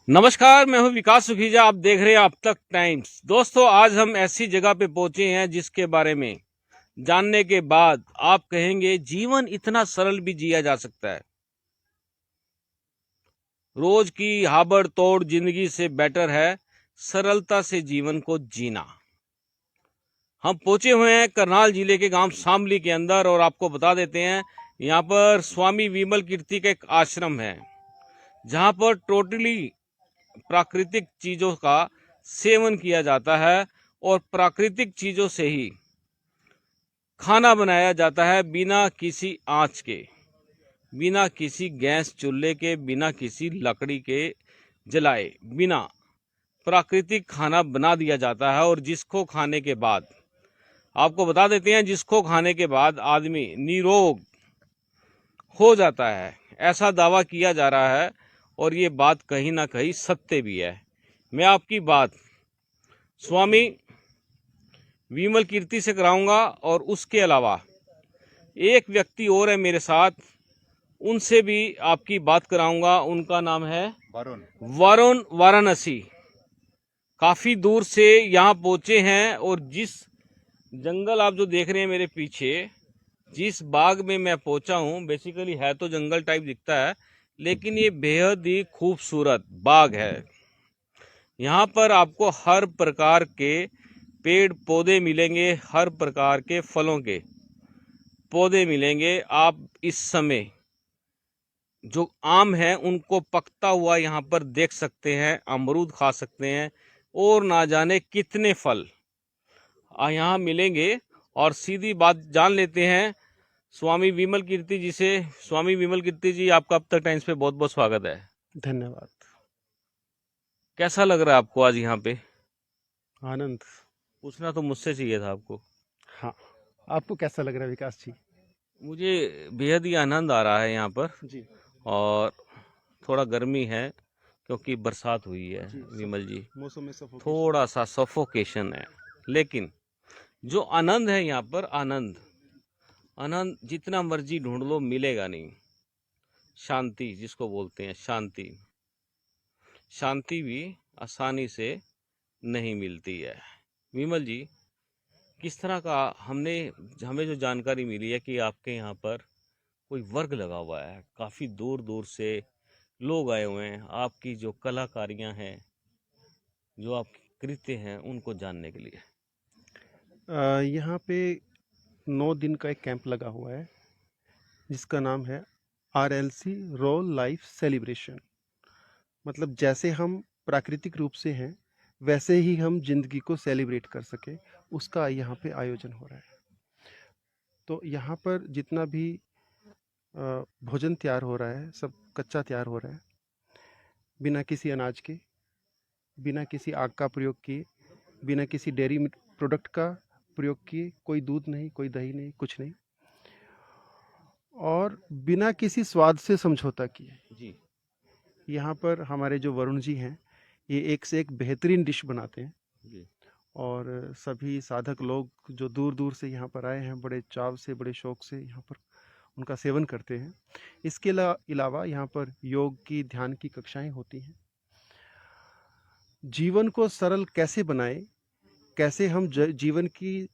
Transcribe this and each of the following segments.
नमस्कार, मैं हूं विकास सुखीजा। आप देख रहे हैं अब तक टाइम्स। दोस्तों, आज हम ऐसी जगह पे पहुंचे हैं जिसके बारे में जानने के बाद आप कहेंगे जीवन इतना सरल भी जिया जा सकता है। रोज की हाबड़ तोड़ जिंदगी से बेटर है सरलता से जीवन को जीना। हम पहुंचे हुए हैं करनाल जिले के गांव शामली के अंदर और आपको बता देते हैं यहाँ पर स्वामी विमल कीर्ति का एक आश्रम है जहां पर टोटली प्राकृतिक चीजों का सेवन किया जाता है और प्राकृतिक चीजों से ही खाना बनाया जाता है, बिना किसी आंच के, बिना किसी गैस चूल्हे के, बिना किसी लकड़ी के जलाए, बिना प्राकृतिक खाना बना दिया जाता है। और जिसको खाने के बाद आपको बता देते हैं, जिसको खाने के बाद आदमी निरोग हो जाता है, ऐसा दावा किया जा रहा है और ये बात कहीं ना कहीं सत्य भी है। मैं आपकी बात स्वामी विमल कीर्ति से कराऊंगा और उसके अलावा एक व्यक्ति और है मेरे साथ, उनसे भी आपकी बात कराऊंगा। उनका नाम है वरुण वाराणसी। काफी दूर से यहाँ पहुंचे हैं और जिस जंगल आप जो देख रहे हैं मेरे पीछे, जिस बाग में मैं पहुंचा हूँ, बेसिकली है तो जंगल टाइप दिखता है, लेकिन ये बेहद ही खूबसूरत बाग है। यहाँ पर आपको हर प्रकार के पेड़ पौधे मिलेंगे, हर प्रकार के फलों के पौधे मिलेंगे। आप इस समय जो आम है उनको पकता हुआ यहाँ पर देख सकते हैं, अमरूद खा सकते हैं और ना जाने कितने फल यहाँ मिलेंगे। और सीधी बात जान लेते हैं स्वामी विमल कीर्ति जी से। स्वामी विमल कीर्ति जी, आपका अब तक टाइम्स पे बहुत बहुत स्वागत है। धन्यवाद। कैसा लग रहा है आपको आज यहाँ पे? आनंद। पूछना तो मुझसे चाहिए था आपको। हाँ, आपको कैसा लग रहा है विकास जी? मुझे बेहद ही आनंद आ रहा है यहाँ पर। जी और थोड़ा गर्मी है क्योंकि बरसात हुई है जी। विमल जी, मौसम में सफोकेशन। थोड़ा सा सफोकेशन है। लेकिन जो आनंद है यहाँ पर, आनंद आनंद जितना मर्जी ढूंढ लो मिलेगा नहीं। शांति जिसको बोलते हैं, शांति, शांति भी आसानी से नहीं मिलती है। विमल जी, किस तरह का हमें जो जानकारी मिली है कि आपके यहाँ पर कोई वर्ग लगा हुआ है, काफ़ी दूर दूर से लोग आए हुए हैं आपकी जो कलाकारियाँ हैं, जो आपके कृत्य हैं, उनको जानने के लिए। यहाँ पे 9 दिन का एक कैंप लगा हुआ है जिसका नाम है RLC रोल लाइफ सेलिब्रेशन। मतलब जैसे हम प्राकृतिक रूप से हैं वैसे ही हम जिंदगी को सेलिब्रेट कर सके, उसका यहाँ पे आयोजन हो रहा है। तो यहाँ पर जितना भी भोजन तैयार हो रहा है सब कच्चा तैयार हो रहा है, बिना किसी अनाज के, बिना किसी आग का प्रयोग किए, बिना किसी डेयरी प्रोडक्ट का प्रयोग किए। कोई दूध नहीं, कोई दही नहीं, कुछ नहीं, और बिना किसी स्वाद से समझौता किए। जी यहाँ पर हमारे जो वरुण जी हैं, ये एक से एक बेहतरीन डिश बनाते हैं। जी। और सभी साधक लोग जो दूर दूर से यहाँ पर आए हैं, बड़े चाव से, बड़े शौक से यहाँ पर उनका सेवन करते हैं। इसके अलावा यहाँ पर योग की, ध्यान की कक्षाएं होती हैं। जीवन को सरल कैसे बनाएं, कैसे हम जीवन की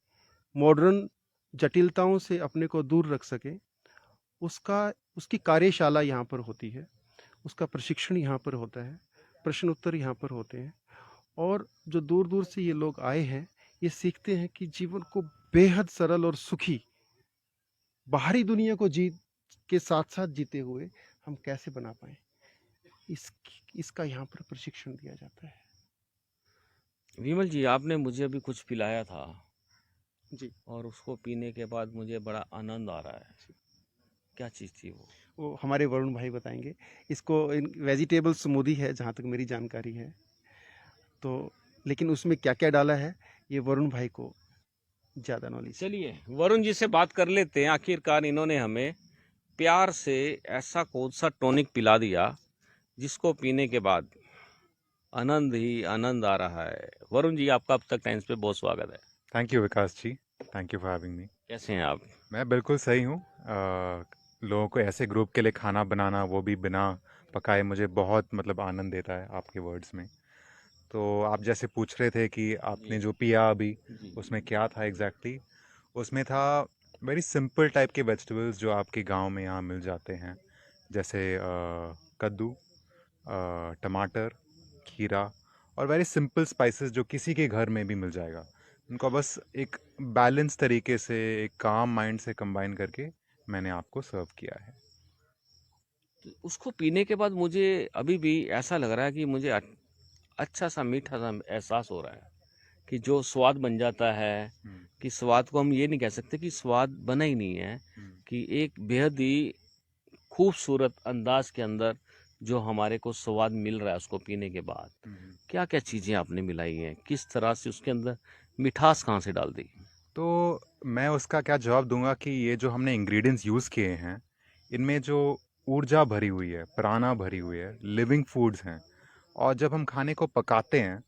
मॉडर्न जटिलताओं से अपने को दूर रख सकें, उसकी कार्यशाला यहाँ पर होती है, उसका प्रशिक्षण यहाँ पर होता है, प्रश्न उत्तर यहाँ पर होते हैं। और जो दूर दूर से ये लोग आए हैं, ये सीखते हैं कि जीवन को बेहद सरल और सुखी, बाहरी दुनिया को जीत के साथ साथ जीते हुए हम कैसे बना पाए, इसका यहाँ पर प्रशिक्षण दिया जाता है। विमल जी, आपने मुझे अभी कुछ पिलाया था जी। और उसको पीने के बाद मुझे बड़ा आनंद आ रहा है। क्या चीज़ थी वो हमारे वरुण भाई बताएंगे। इसको वेजिटेबल स्मूदी है जहाँ तक मेरी जानकारी है। तो लेकिन उसमें क्या क्या डाला है ये वरुण भाई को ज़्यादा नॉलेज। चलिए वरुण जी से बात कर लेते हैं। आखिरकार इन्होंने हमें प्यार से ऐसा कौन सा टॉनिक पिला दिया जिसको पीने के बाद आनंद ही आनंद आ रहा है। वरुण जी, आपका अब तक टाइम्स पे बहुत स्वागत है। Thank you Vikas ji, thank you for having me. कैसे हैं आप? मैं बिल्कुल सही हूँ। लोगों को ऐसे ग्रुप के लिए खाना बनाना, वो भी बिना पकाए मुझे बहुत मतलब आनंद देता है आपके वर्ड्स में। तो आप जैसे पूछ रहे थे कि आपने जी जो पिया अभी जी उसमें क्या था एग्जैक्टली, उसमें था वेरी सिंपल टाइप के वेजिटेबल्स जो आपके गांव में यहाँ मिल जाते हैं, जैसे कद्दू, टमाटर, खीरा और वेरी सिंपल स्पाइसेस जो किसी के घर में भी मिल जाएगा। उनको बस एक बैलेंस तरीके से एक काम माइंड से कंबाइन करके मैंने आपको सर्व किया है। तो उसको पीने के बाद मुझे अभी भी ऐसा लग रहा है कि मुझे अच्छा सा मीठा सा एहसास हो रहा है कि जो स्वाद बन जाता है, हम्म, कि स्वाद को हम ये नहीं कह सकते कि स्वाद बना ही नहीं है, हम्म, कि एक बेहद ही खूबसूरत अंदाज के अंदर जो हमारे को स्वाद मिल रहा है उसको पीने के बाद। हम्म। क्या क्या चीज़ें आपने मिलाई हैं, किस तरह से उसके अंदर मिठास कहाँ से डाल दी? तो मैं उसका क्या जवाब दूंगा कि ये जो हमने इंग्रेडिएंट्स यूज़ किए हैं, इनमें जो ऊर्जा भरी हुई है, प्राणा भरी हुई है, लिविंग फूड्स हैं। और जब हम खाने को पकाते हैं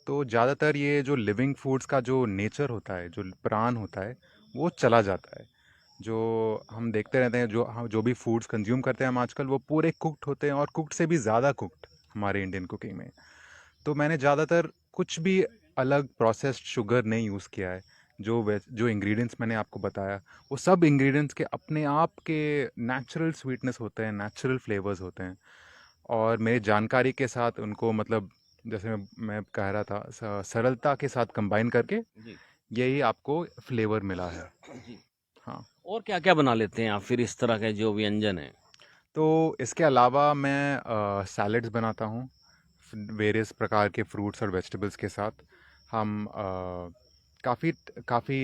तो ज़्यादातर ये जो लिविंग फूड्स का जो नेचर होता है, जो प्राण होता है, वो चला जाता है। जो हम देखते रहते हैं, जो हम जो भी फूड्स कंज्यूम करते हैं हम आजकल, वो पूरे कुक्ड होते हैं और कुक्ड से भी ज़्यादा कुक्ड हमारे इंडियन कुकिंग में। तो मैंने ज़्यादातर कुछ भी अलग प्रोसेस्ड शुगर नहीं यूज़ किया है। जो इंग्रेडिएंट्स मैंने आपको बताया, वो सब इंग्रेडिएंट्स के अपने आप के नेचुरल स्वीटनेस होते हैं, नेचुरल फ्लेवर्स होते हैं। और मेरी जानकारी के साथ उनको मतलब जैसे मैं कह रहा था, सरलता के साथ कंबाइन करके जी यही आपको फ्लेवर मिला है। जी। हाँ। और क्या क्या बना लेते हैं आप फिर इस तरह के जो व्यंजन है? तो इसके अलावा मैं सैलड्स बनाता हूँ वेरियस प्रकार के फ्रूट्स और वेजिटेबल्स के साथ। हम काफ़ी काफ़ी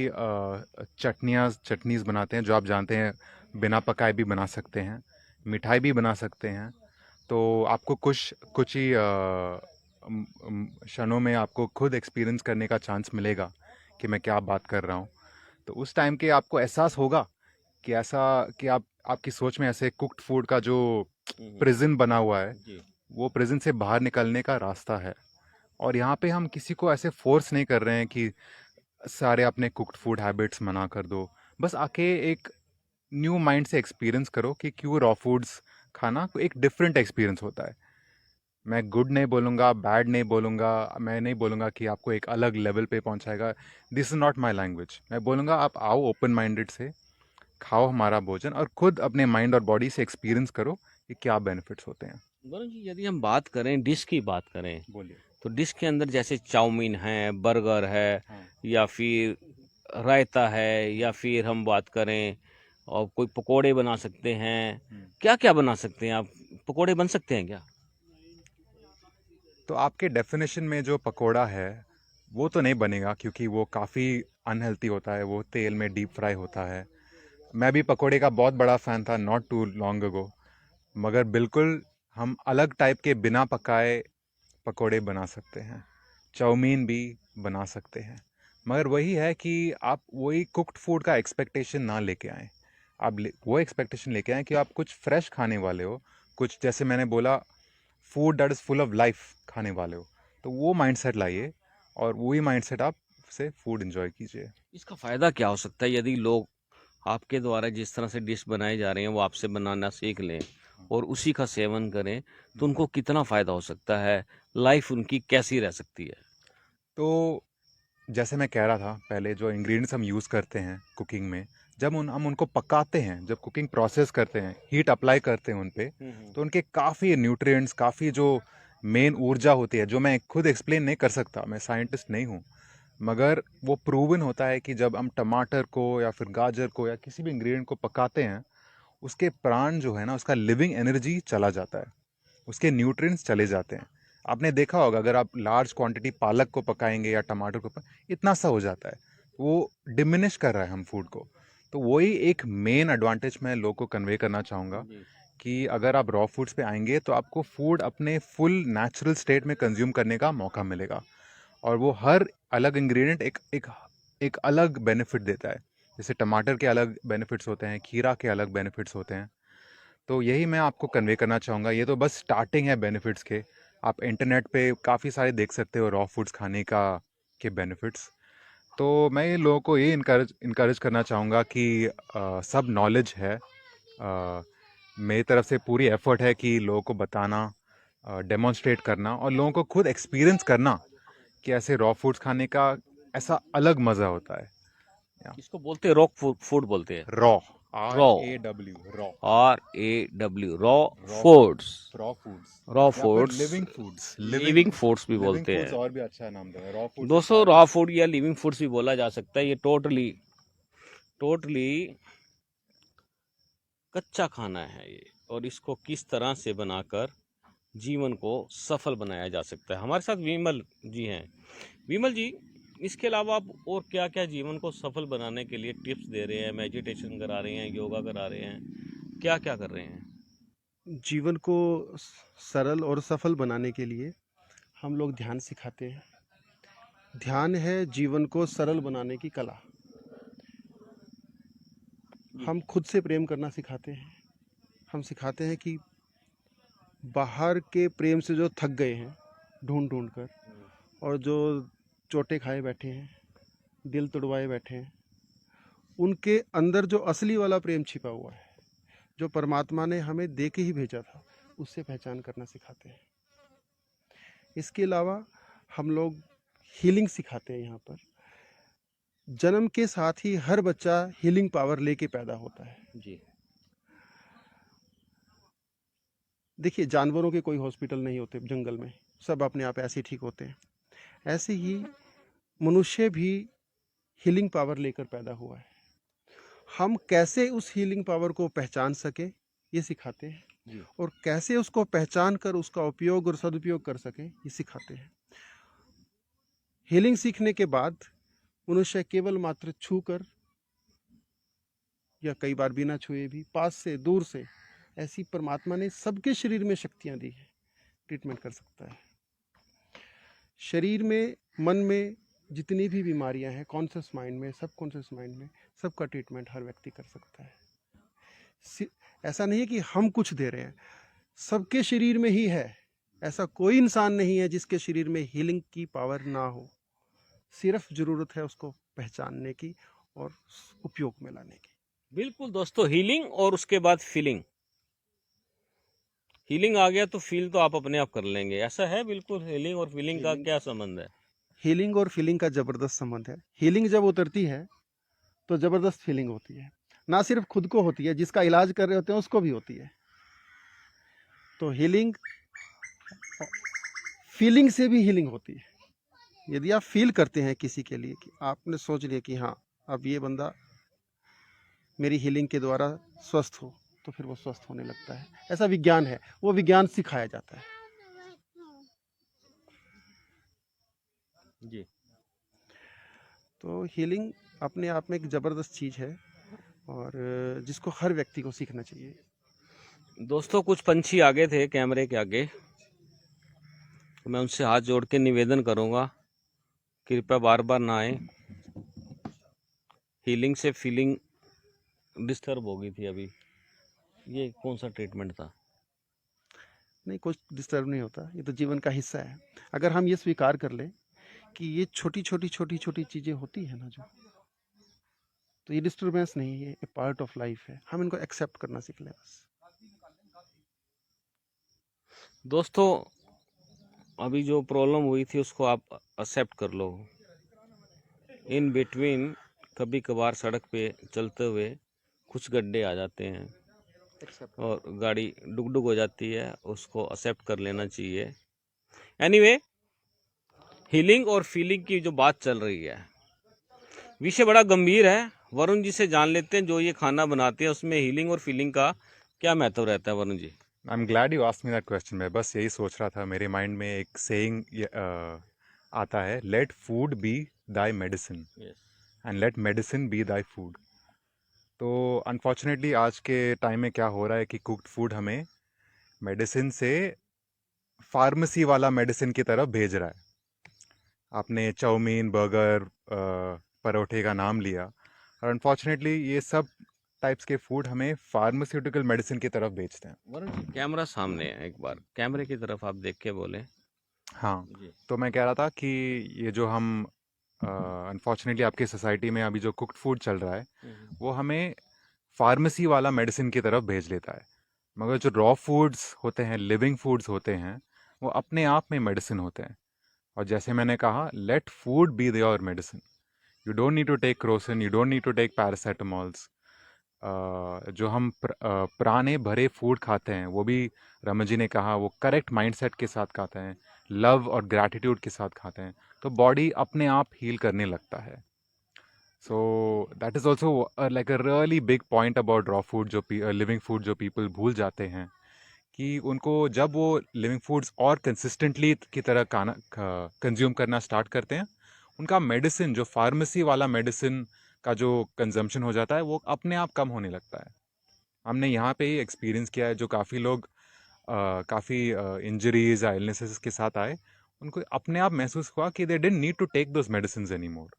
चटनीज़ बनाते हैं जो आप जानते हैं, बिना पकाए भी बना सकते हैं, मिठाई भी बना सकते हैं। तो आपको कुछ कुछ ही क्षणों में आपको खुद एक्सपीरियंस करने का चांस मिलेगा कि मैं क्या बात कर रहा हूँ। तो उस टाइम के आपको एहसास होगा कि ऐसा कि आपकी सोच में ऐसे कुक्ड फूड का जो हम्म, प्रिजन बना हुआ है, जी वो प्रिजन से बाहर निकलने का रास्ता है। और यहाँ पे हम किसी को ऐसे फोर्स नहीं कर रहे हैं कि सारे अपने कुक्ड फूड हैबिट्स मना कर दो। बस आके एक न्यू माइंड से एक्सपीरियंस करो कि क्यों रॉ फूड्स खाना एक डिफरेंट एक्सपीरियंस होता है। मैं गुड नहीं बोलूँगा, बैड नहीं बोलूँगा, मैं नहीं बोलूँगा कि आपको एक अलग लेवल पे पहुँचाएगा। This is not my language. मैं बोलूँगा आप आओ ओपन माइंडेड से, खाओ हमारा भोजन और खुद अपने माइंड और बॉडी से एक्सपीरियंस करो कि क्या बेनिफिट्स होते हैं। वरुण जी, यदि हम बात करें डिश की बात करें, बोलिए। तो डिश के अंदर जैसे चाउमीन है, बर्गर है, हाँ। या फिर रायता है, या फिर हम बात करें और कोई पकोड़े बना सकते हैं। हम्म। क्या क्या बना सकते हैं आप? पकोड़े बन सकते हैं क्या? तो आपके डेफिनेशन में जो पकोड़ा है वो तो नहीं बनेगा, क्योंकि वो काफ़ी अनहेल्थी होता है, वो तेल में डीप फ्राई होता है। मैं भी पकोड़े का बहुत बड़ा फ़ैन था नॉट टू लॉन्ग अगो, मगर बिल्कुल हम अलग टाइप के बिना पकाए पकोड़े बना सकते हैं। चाउमीन भी बना सकते हैं, मगर वही है कि आप वही कुक्ड फूड का एक्सपेक्टेशन ना लेके आएँ। वो एक्सपेक्टेशन लेके आएँ कि आप कुछ फ्रेश खाने वाले हो, कुछ जैसे मैंने बोला, food that is full of life खाने वाले हो। तो वो माइंडसेट लाइए और वही माइंडसेट आप से फूड एंजॉय कीजिए। इसका फायदा क्या हो सकता है यदि लोग आपके द्वारा जिस तरह से डिश बनाई जा रही हैं वो आपसे बनाना सीख लें और उसी का सेवन करें, तो उनको कितना फायदा हो सकता है? लाइफ उनकी कैसी रह सकती है? तो जैसे मैं कह रहा था पहले, जो इंग्रेडिएंट्स हम यूज़ करते हैं कुकिंग में, जब हम उनको पकाते हैं, जब कुकिंग प्रोसेस करते हैं, हीट अप्लाई करते हैं उन पे, तो उनके काफ़ी न्यूट्रिएंट्स, काफ़ी जो मेन ऊर्जा होती है, जो मैं खुद एक्सप्लेन नहीं कर सकता, मैं साइंटिस्ट नहीं हूँ, मगर वो प्रूवन होता है कि जब हम टमाटर को या फिर गाजर को या किसी भी इंग्रेडिएंट को पकाते हैं, उसके प्राण जो है ना, उसका लिविंग एनर्जी चला जाता है, उसके न्यूट्रिएंट्स चले जाते हैं। आपने देखा होगा, अगर आप लार्ज क्वांटिटी पालक को पकाएंगे या टमाटर को इतना सा हो जाता है, वो डिमिनिश कर रहा है हम फूड को। तो वही एक मेन एडवांटेज मैं लोगों को कन्वे करना चाहूँगा जी कि अगर आप रॉ फूड्स पे आएंगे तो आपको फूड अपने फुल नेचुरल स्टेट में कंज्यूम करने का मौका मिलेगा। और वो हर अलग इंग्रेडिएंट एक एक एक अलग बेनिफिट देता है। जैसे टमाटर के अलग बेनिफिट्स होते हैं, खीरा के अलग बेनिफिट्स होते हैं। तो यही मैं आपको कन्वे करना चाहूँगा। ये तो बस स्टार्टिंग है बेनिफिट्स के। आप इंटरनेट पे काफ़ी सारे देख सकते हो रॉ फूड्स खाने का के बेनिफिट्स। तो मैं ये लोगों को ये इनकरेज इनकरेज करना चाहूँगा कि सब नॉलेज है, मेरी तरफ से पूरी एफर्ट है कि लोगों को बताना, डेमोन्स्ट्रेट करना और लोगों को खुद एक्सपीरियंस करना कि ऐसे रॉ फूड्स खाने का ऐसा अलग मज़ा होता है। इसको बोलते हैं रॉक फूड बोलते हैं। Raw, raw, raw, RAW, raw raw foods, raw foods raw या फिर foods, living foods, living foods भी लिविंग बोलते फूड्स हैं। और भी अच्छा नाम है। रॉ फूड्स दोस्तों रॉ फूड या लिविंग फूड्स भी बोला जा सकता है। ये टोटली कच्चा खाना है ये, और इसको किस तरह से बनाकर जीवन को सफल बनाया जा सकता है। हमारे साथ विमल जी हैं। विमल जी, इसके अलावा आप और क्या क्या जीवन को सफल बनाने के लिए टिप्स दे रहे हैं? मेडिटेशन करा रहे हैं, योगा करा रहे हैं, क्या क्या कर रहे हैं? जीवन को सरल और सफल बनाने के लिए हम लोग ध्यान सिखाते हैं। ध्यान है जीवन को सरल बनाने की कला। हम खुद से प्रेम करना सिखाते हैं। हम सिखाते हैं कि बाहर के प्रेम से जो थक गए हैं ढूंढ ढूंढ कर, और जो चोटें खाए बैठे हैं, दिल तोड़वाए बैठे हैं, उनके अंदर जो असली वाला प्रेम छिपा हुआ है, जो परमात्मा ने हमें दे के ही भेजा था, उससे पहचान करना सिखाते हैं। इसके अलावा हम लोग हीलिंग सिखाते हैं। यहाँ पर जन्म के साथ ही हर बच्चा हीलिंग पावर लेके पैदा होता है। जी, देखिए, जानवरों के कोई हॉस्पिटल नहीं होते जंगल में, सब अपने आप ऐसे ठीक होते हैं। ऐसे ही मनुष्य भी हीलिंग पावर लेकर पैदा हुआ है। हम कैसे उस हीलिंग पावर को पहचान सके ये सिखाते हैं, जी, और कैसे उसको पहचान कर उसका उपयोग और सदुपयोग कर सके ये सिखाते हैं। हीलिंग सीखने के बाद मनुष्य केवल मात्र छू कर, या कई बार बिना छुए भी, पास से दूर से, ऐसी परमात्मा ने सबके शरीर में शक्तियां दी है, ट्रीटमेंट कर सकता है। शरीर में, मन में जितनी भी बीमारियां हैं, कॉन्शियस माइंड में, सब कॉन्शियस माइंड में, सबका ट्रीटमेंट हर व्यक्ति कर सकता है। ऐसा नहीं है कि हम कुछ दे रहे हैं, सबके शरीर में ही है। ऐसा कोई इंसान नहीं है जिसके शरीर में हीलिंग की पावर ना हो। सिर्फ जरूरत है उसको पहचानने की और उपयोग में लाने की। बिल्कुल दोस्तों, हीलिंग और उसके बाद फीलिंग। हीलिंग आ गया तो फील तो आप अपने आप कर लेंगे, ऐसा है? बिल्कुल, हीलिंग और फीलिंग का क्या संबंध है? हीलिंग और फीलिंग का जबरदस्त संबंध है। हीलिंग जब उतरती है तो जबरदस्त फीलिंग होती है। ना सिर्फ खुद को होती है, जिसका इलाज कर रहे होते हैं उसको भी होती है। तो हीलिंग, फीलिंग से भी हीलिंग होती है। यदि आप फील करते हैं किसी के लिए, कि आपने सोच लिया कि हाँ, अब ये बंदा मेरी हीलिंग के द्वारा स्वस्थ हो, तो फिर वो स्वस्थ होने लगता है। ऐसा विज्ञान है, वो विज्ञान सिखाया जाता है। जी, तो हीलिंग अपने आप में एक ज़बरदस्त चीज़ है, और जिसको हर व्यक्ति को सीखना चाहिए। दोस्तों कुछ पंछी आगे थे कैमरे के आगे, तो मैं उनसे हाथ जोड़ के निवेदन करूंगा, कृपया बार बार ना आए। हीलिंग से फीलिंग डिस्टर्ब हो गई थी अभी। ये कौन सा ट्रीटमेंट था? नहीं, कुछ डिस्टर्ब नहीं होता, ये तो जीवन का हिस्सा है। अगर हम ये स्वीकार कर लें कि ये छोटी छोटी चीज़ें होती हैं ना, जो, तो ये डिस्टर्बेंस नहीं है, ये पार्ट ऑफ लाइफ है। हम इनको एक्सेप्ट करना सीख लें बस। दोस्तों अभी जो प्रॉब्लम हुई थी उसको आप एक्सेप्ट कर लो। इन बिटवीन कभी कभार सड़क पे चलते हुए कुछ गड्ढे आ जाते हैं और गाड़ी डुगडुग हो जाती है, उसको एक्सेप्ट कर लेना चाहिए। एनीवे, हीलिंग और फीलिंग की जो बात चल रही है, विषय बड़ा गंभीर है। वरुण जी से जान लेते हैं, जो ये खाना बनाते हैं उसमें हीलिंग और फीलिंग का क्या महत्व रहता है। Varun ji, I am glad you asked me that question. मैं बस यही सोच रहा था, मेरे माइंड में एक सेइंग आता है, let food be thy medicine and let medicine be thy food. तो अनफॉर्चुनेटली आज के टाइम में क्या हो रहा है कि कुक्ड फूड हमें मेडिसिन से फार्मेसी वाला मेडिसिन की तरफ भेज रहा है। आपने चाउमीन, बर्गर, परोठे का नाम लिया, और अनफॉर्चुनेटली ये सब टाइप्स के फूड हमें फार्मास्यूटिकल मेडिसिन की तरफ भेजते हैं। वरुण जी कैमरा सामने है, एक बार कैमरे की तरफ आप देख के बोले। हाँ, जी, तो मैं कह रहा था कि ये जो हम अनफॉर्चुनेटली आपकी सोसाइटी में अभी जो कुक्ड फूड चल रहा है, वो हमें फार्मेसी वाला मेडिसिन की तरफ भेज लेता है। मगर जो रॉ फूड्स होते हैं, लिविंग फूड्स होते हैं, वो अपने आप में मेडिसिन होते हैं। और जैसे मैंने कहा, let food be your medicine. You don't need to take Crocin, you don't need to take paracetamols. जो हम पुराने भरे फूड खाते हैं, वो भी रमन जी ने कहा, वो करेक्ट माइंडसेट के साथ खाते हैं, लव और ग्रैटिट्यूड के साथ खाते हैं, तो बॉडी अपने आप हील करने लगता है। So that is also like a really big point about raw food, जो लिविंग फूड जो पीपल भूल जाते हैं, कि उनको जब वो लिविंग फूड्स और कंसिस्टेंटली की तरह खाना कंज्यूम करना स्टार्ट करते हैं, उनका मेडिसिन, जो फार्मेसी वाला मेडिसिन का जो कंजम्पशन हो जाता है, वो अपने आप कम होने लगता है। हमने यहाँ पे ही एक्सपीरियंस किया है, जो काफ़ी लोग काफ़ी इंजरीज या इलनेसेस के साथ आए, उनको अपने आप महसूस हुआ कि they didn't need to take those medicine any more.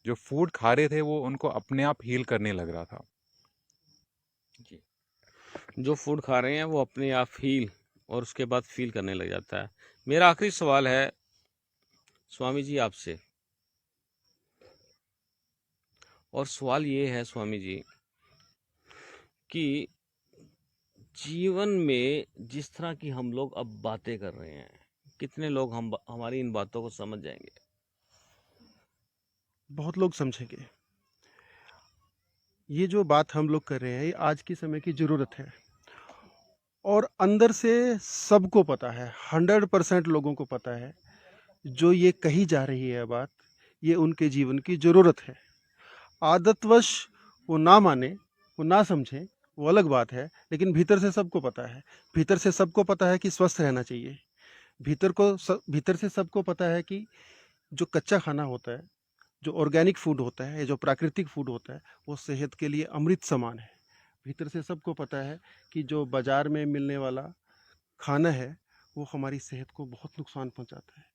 जो फूड खा रहे थे, वो उनको अपने आप हील करने लग रहा था। जी, जो फूड खा रहे हैं वो अपने आप हील और उसके बाद फील करने लग जाता है। मेरा आखिरी सवाल है स्वामी जी आपसे, और सवाल ये है स्वामी जी कि जीवन में जिस तरह की हम लोग अब बातें कर रहे हैं, कितने लोग हमारी इन बातों को समझ जाएंगे? बहुत लोग समझेंगे। ये जो बात हम लोग कर रहे हैं, ये आज के समय की ज़रूरत है, और अंदर से सबको पता है, 100% लोगों को पता है, जो ये कही जा रही है बात, ये उनके जीवन की ज़रूरत है। आदतवश वो ना माने, वो ना समझें, वो अलग बात है, लेकिन भीतर से सबको पता है। भीतर से सबको पता है कि स्वस्थ रहना चाहिए। भीतर से सबको पता है कि जो कच्चा खाना होता है, जो ऑर्गेनिक फूड होता है, या जो प्राकृतिक फूड होता है, वो सेहत के लिए अमृत समान है। भीतर से सबको पता है कि जो बाज़ार में मिलने वाला खाना है, वो हमारी सेहत को बहुत नुकसान पहुंचाता है।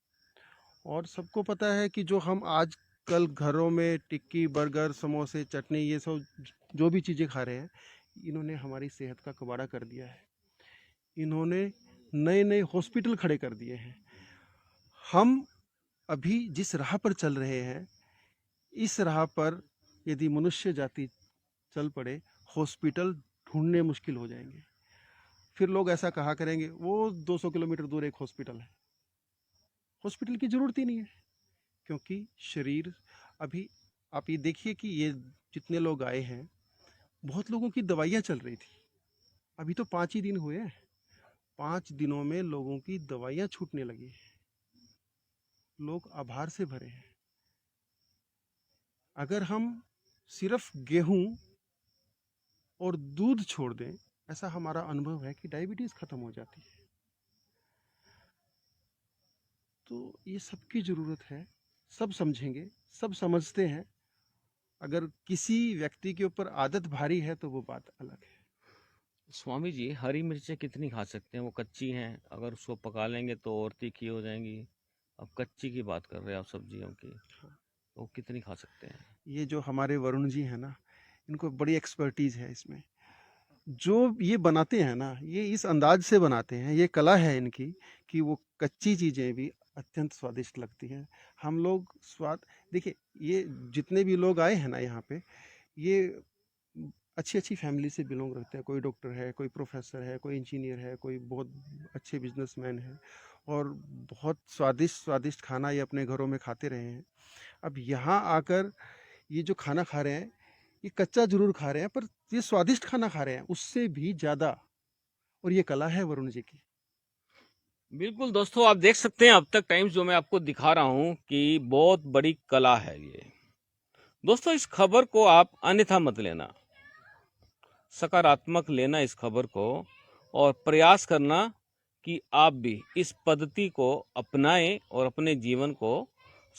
और सबको पता है कि जो हम आजकल घरों में टिक्की, बर्गर, समोसे, चटनी, ये सब जो भी चीज़ें खा रहे हैं, इन्होंने हमारी सेहत का कबाड़ा कर दिया है। इन्होंने नए नए हॉस्पिटल खड़े कर दिए हैं। हम अभी जिस राह पर चल रहे हैं, इस राह पर यदि मनुष्य जाति चल पड़े, हॉस्पिटल ढूंढने मुश्किल हो जाएंगे। फिर लोग ऐसा कहा करेंगे, वो 200 किलोमीटर दूर एक हॉस्पिटल है। हॉस्पिटल की ज़रूरत ही नहीं है, क्योंकि शरीर अभी, आप ये देखिए कि ये जितने लोग आए हैं, बहुत लोगों की दवाइयाँ चल रही थी। अभी तो 5 ही दिन हुए हैं, 5 दिनों में लोगों की दवाइयाँ छूटने लगी। लोग आभार से भरे हैं। अगर हम सिर्फ गेहूं और दूध छोड़ दें, ऐसा हमारा अनुभव है कि डायबिटीज़ खत्म हो जाती है। तो ये सबकी ज़रूरत है, सब समझेंगे, सब समझते हैं। अगर किसी व्यक्ति के ऊपर आदत भारी है, तो वो बात अलग है। स्वामी जी, हरी मिर्चें कितनी खा सकते हैं? वो कच्ची हैं, अगर उसको पका लेंगे तो और तीखी हो जाएंगी। अब कच्ची की बात कर रहे हैं आप, सब्जियों की, तो वो कितनी खा सकते हैं? ये जो हमारे वरुण जी हैं ना, इनको बड़ी एक्सपर्टीज़ है इसमें। जो ये बनाते हैं ना, ये इस अंदाज से बनाते हैं, ये कला है इनकी, कि वो कच्ची चीज़ें भी अत्यंत स्वादिष्ट लगती हैं। हम लोग स्वाद, देखिए, ये जितने भी लोग आए हैं ना यहाँ पे, ये अच्छी अच्छी फैमिली से बिलोंग करते हैं। कोई डॉक्टर है, कोई प्रोफेसर है, कोई इंजीनियर है, कोई बहुत अच्छे बिजनेसमैन है, और बहुत स्वादिष्ट स्वादिष्ट खाना ये अपने घरों में खाते रहे हैं। अब यहाँ आकर ये जो खाना खा रहे हैं, ये कच्चा जरूर खा रहे हैं, पर ये स्वादिष्ट खाना खा रहे हैं उससे भी ज़्यादा। और ये कला है वरुण जी की। बिल्कुल दोस्तों, आप देख सकते हैं अब तक टाइम्स जो मैं आपको दिखा रहा हूं कि बहुत बड़ी कला है ये। दोस्तों, इस खबर को आप अन्यथा मत लेना, सकारात्मक लेना इस खबर को, और प्रयास करना कि आप भी इस पद्धति को अपनाएं और अपने जीवन को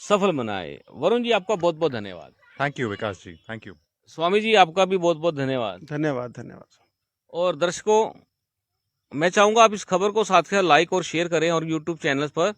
सफल बनाएं। वरुण जी, आपका बहुत बहुत धन्यवाद। Thank you Vikas ji, thank you. Swami ji, आपका भी बहुत बहुत धन्यवाद। धन्यवाद, धन्यवाद। और दर्शकों, मैं चाहूंगा आप इस खबर को साथ के साथ लाइक और शेयर करें और यूट्यूब चैनल पर